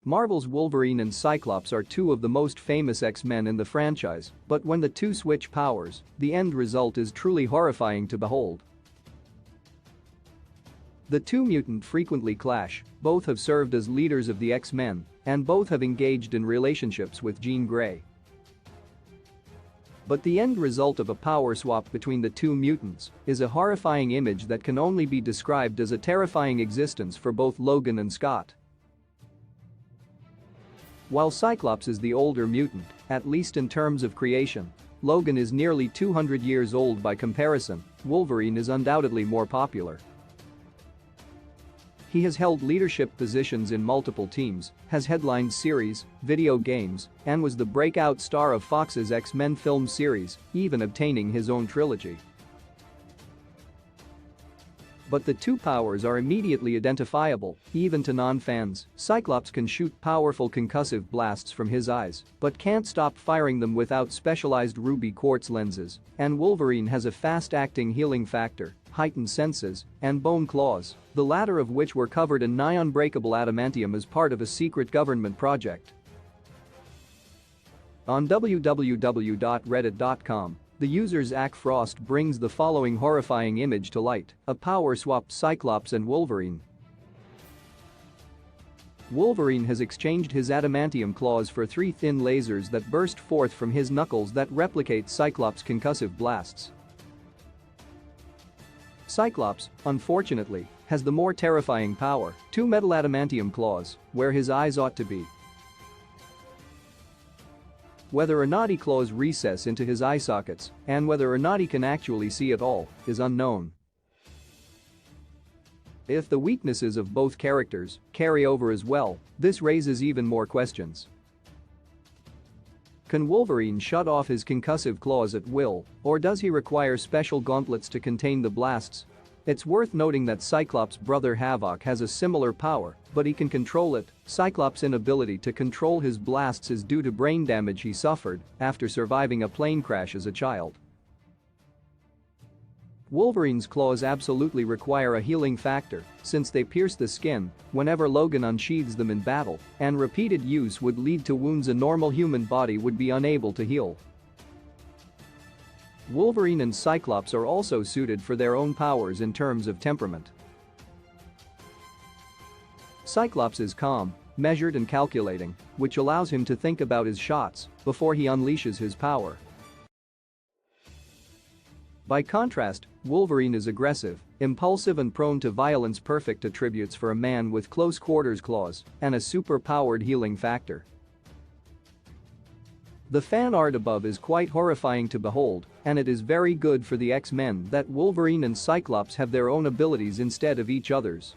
Marvel's Wolverine and Cyclops are two of the most famous X-Men in the franchise, but when the two switch powers, the end result is truly horrifying to behold. The two mutants frequently clash, both have served as leaders of the X-Men, and both have engaged in relationships with Jean Grey. But the end result of a power swap between the two mutants is a horrifying image that can only be described as a terrifying existence for both Logan and Scott. While Cyclops is the older mutant, at least in terms of creation, Logan is nearly 200 years old by comparison. Wolverine is undoubtedly more popular. He has held leadership positions in multiple teams, has headlined series, video games, and was the breakout star of Fox's X-Men film series, even obtaining his own trilogy. But the two powers are immediately identifiable, even to non-fans. Cyclops can shoot powerful concussive blasts from his eyes, but can't stop firing them without specialized ruby quartz lenses, and Wolverine has a fast-acting healing factor, heightened senses, and bone claws, the latter of which were covered in nigh-unbreakable adamantium as part of a secret government project. On www.reddit.com, the user Zach Frost brings the following horrifying image to light: a power swap Cyclops and Wolverine. Wolverine has exchanged his adamantium claws for three thin lasers that burst forth from his knuckles that replicate Cyclops' concussive blasts. Cyclops, unfortunately, has the more terrifying power, two metal adamantium claws, where his eyes ought to be. Whether or not he claws recess into his eye sockets, and whether or not he can actually see at all, is unknown. If the weaknesses of both characters carry over as well, this raises even more questions. Can Wolverine shut off his concussive claws at will, or does he require special gauntlets to contain the blasts? It's worth noting that Cyclops' brother Havoc has a similar power, but he can control it. Cyclops' inability to control his blasts is due to brain damage he suffered after surviving a plane crash as a child. Wolverine's claws absolutely require a healing factor, since they pierce the skin whenever Logan unsheathes them in battle, and repeated use would lead to wounds a normal human body would be unable to heal. Wolverine and Cyclops are also suited for their own powers in terms of temperament. Cyclops is calm, measured and calculating, which allows him to think about his shots before he unleashes his power. By contrast, Wolverine is aggressive, impulsive and prone to violence, perfect attributes for a man with close quarters claws and a super-powered healing factor. The fan art above is quite horrifying to behold, and it is very good for the X-Men that Wolverine and Cyclops have their own abilities instead of each other's.